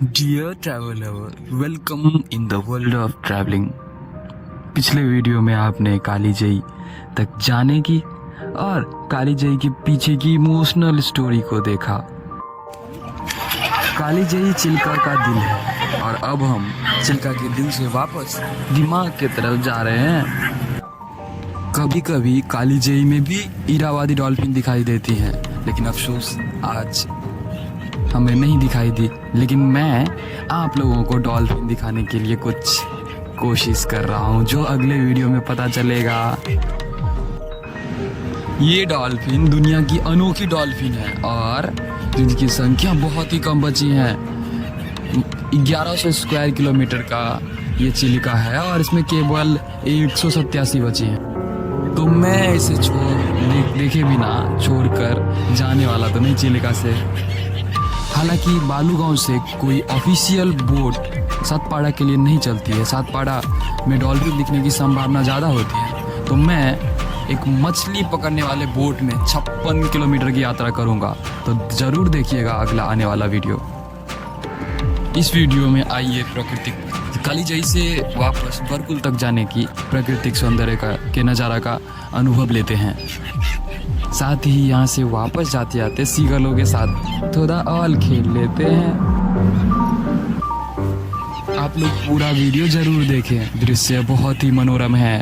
Dear traveller, welcome in the world of travelling. पिछले video में आपने काली जई तक जाने की और काली जई के पीछे की इमोशनल स्टोरी को देखा। काली जई चिल्का का दिल है और अब हम चिल्का के दिल से वापस दिमाग की तरफ जा रहे हैं। कभी कभी काली जई में भी इरावादी डॉल्फिन दिखाई देती हैं, लेकिन अफसोस आज हमें नहीं दिखाई दी। लेकिन मैं आप लोगों को डॉल्फिन दिखाने के लिए कुछ कोशिश कर रहा हूँ, जो अगले वीडियो में पता चलेगा। ये डॉल्फिन दुनिया की अनोखी डॉल्फिन है और जिनकी संख्या बहुत ही कम बची है। 1100 स्क्वायर किलोमीटर का ये चिलिका है और इसमें केवल 187 बची हैं। तो मैं इसे देखे बिना छोड़कर जाने वाला तो नहीं चिलिका से। हालांकि बालूगांव से कोई ऑफिशियल बोट सातपाड़ा के लिए नहीं चलती है। सातपाड़ा में डॉल्फिन दिखने की संभावना ज़्यादा होती है, तो मैं एक मछली पकड़ने वाले बोट में 56 किलोमीटर की यात्रा करूंगा। तो ज़रूर देखिएगा अगला आने वाला वीडियो। इस वीडियो में आइए प्राकृतिक काली जई से वापस बरकुल तक जाने की प्राकृतिक सौंदर्य के नज़ारा का अनुभव लेते हैं। साथ ही यहाँ से वापस जाते जाते सीगलों के साथ थोड़ा और खेल लेते हैं। आप लोग पूरा वीडियो जरूर देखें, दृश्य बहुत ही मनोरम है।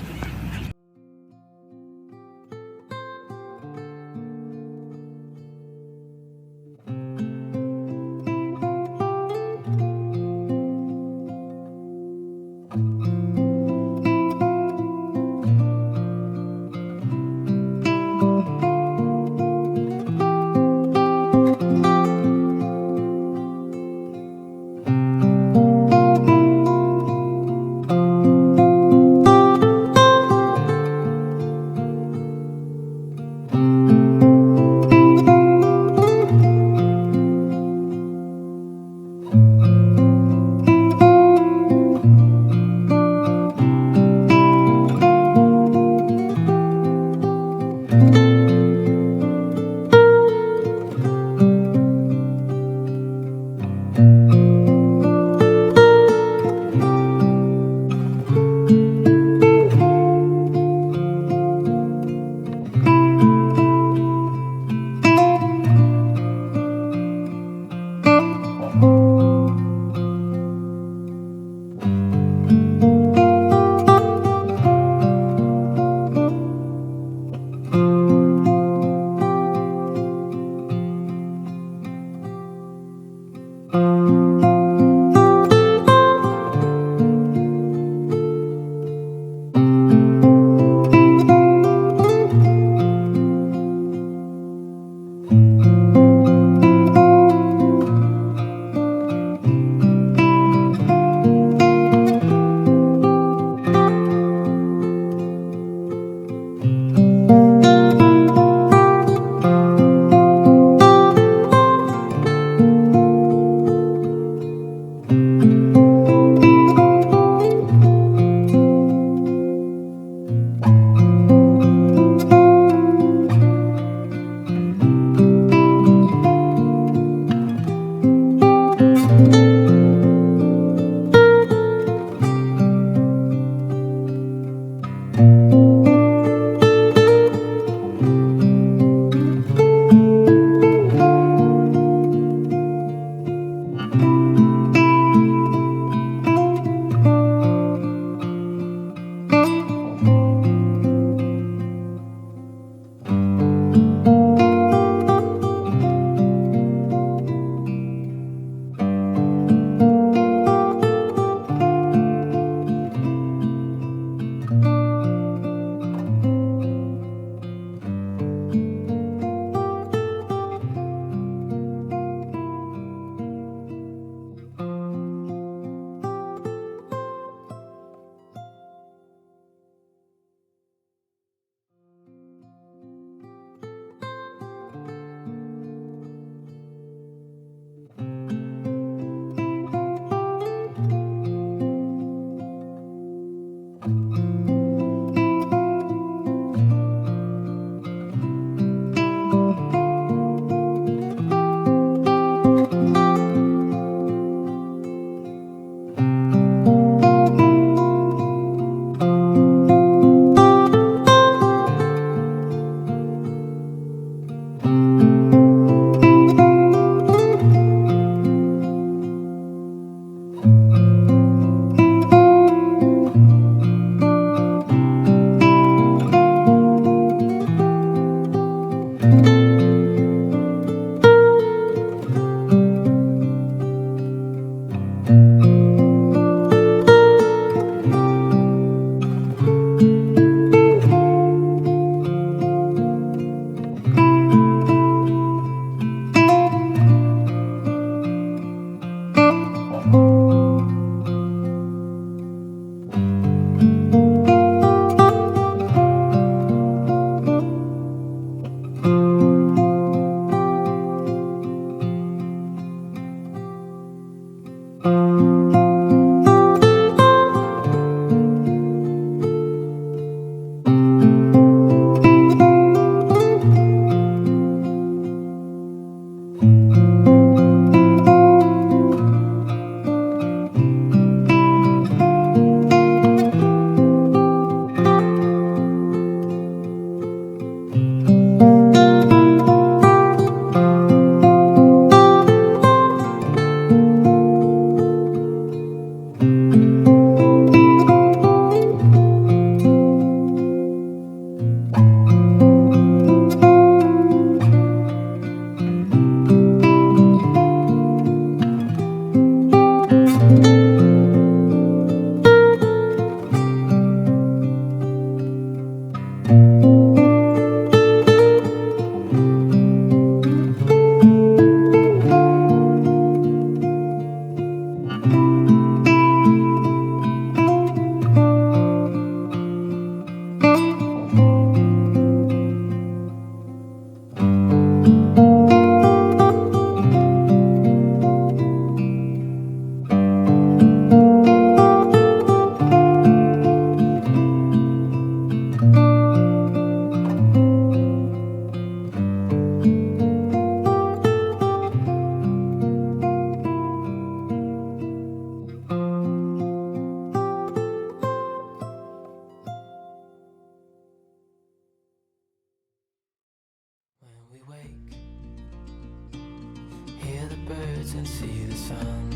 And see the sun.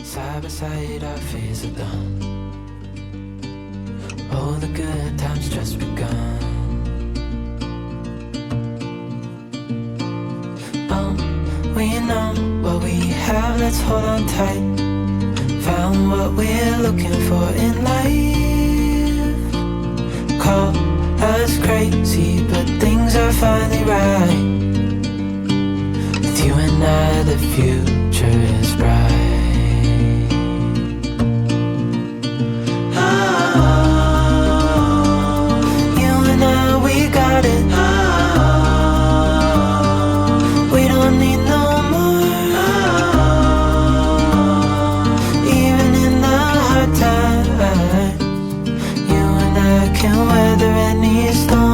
Side by side our fears are done. All the good times just begun. We know what we have, let's hold on tight. Found what we're looking for in life. Call us crazy, but things are finally right. You and I, the future is bright. Oh, you and I, we got it. Oh, we don't need no more. Oh, even in the hard times, you and I can weather any storm.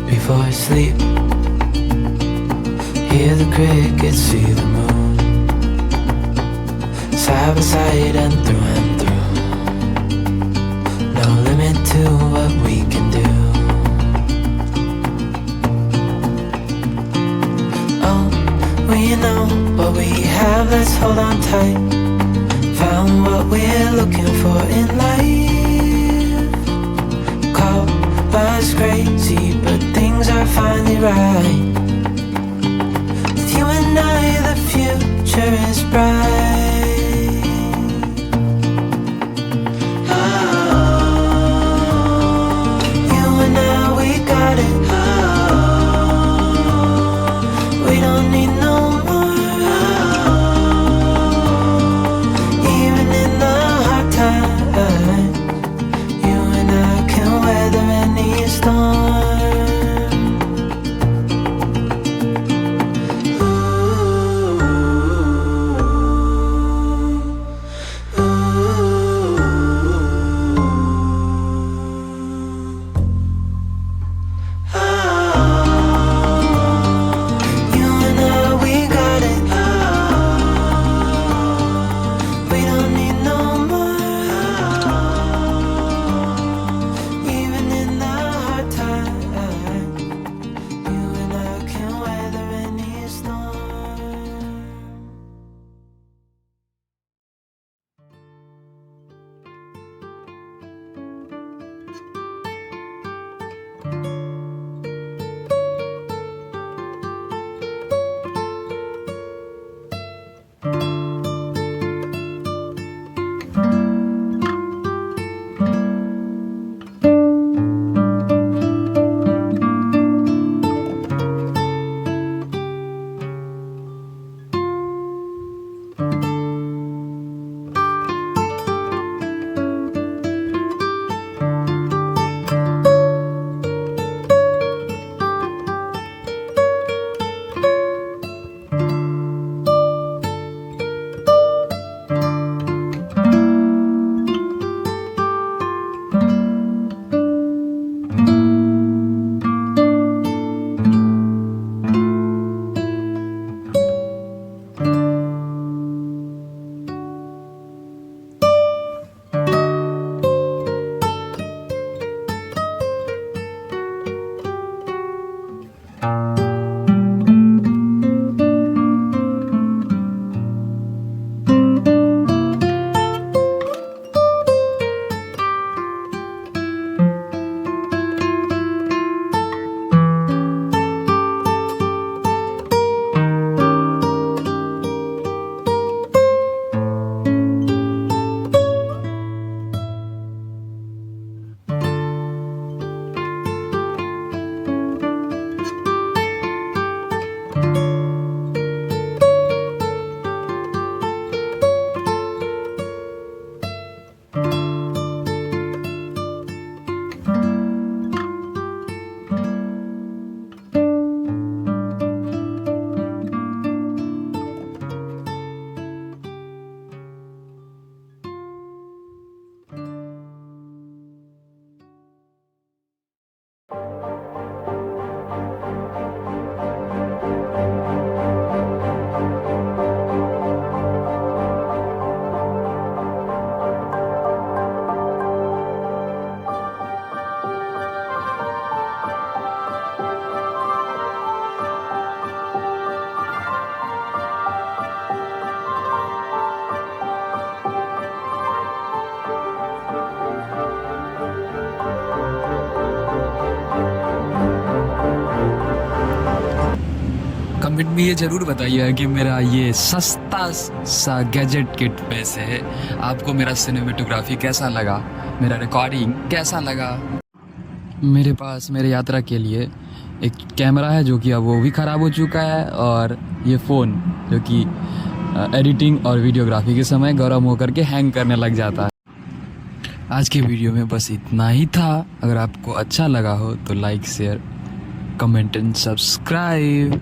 Before I sleep, hear the crickets, see the moon. Side by side and through. No limit to what we can do. Oh, we know what we have, let's hold on tight. Found what we're looking for in life. Call us crazy, but things are finally right. With you and I, the future is bright. Oh, you and I, we got it. Oh, we don't need no more. Oh, even in the hard times, you and I can weather any storm. Ooh. Comment में ये ज़रूर बताइए कि मेरा ये सस्ता सा gadget kit में से आपको मेरा सिनेमेटोग्राफी कैसा लगा, मेरा रिकॉर्डिंग कैसा लगा। मेरे पास मेरे यात्रा के लिए एक कैमरा है जो कि अब वो भी ख़राब हो चुका है, और ये फ़ोन जो कि एडिटिंग और वीडियोग्राफी के समय गर्म होकर के हैंग करने लग जाता है। आज के वीडियो में बस इतना ही था। अगर आपको अच्छा लगा हो तो like, share, comment and subscribe.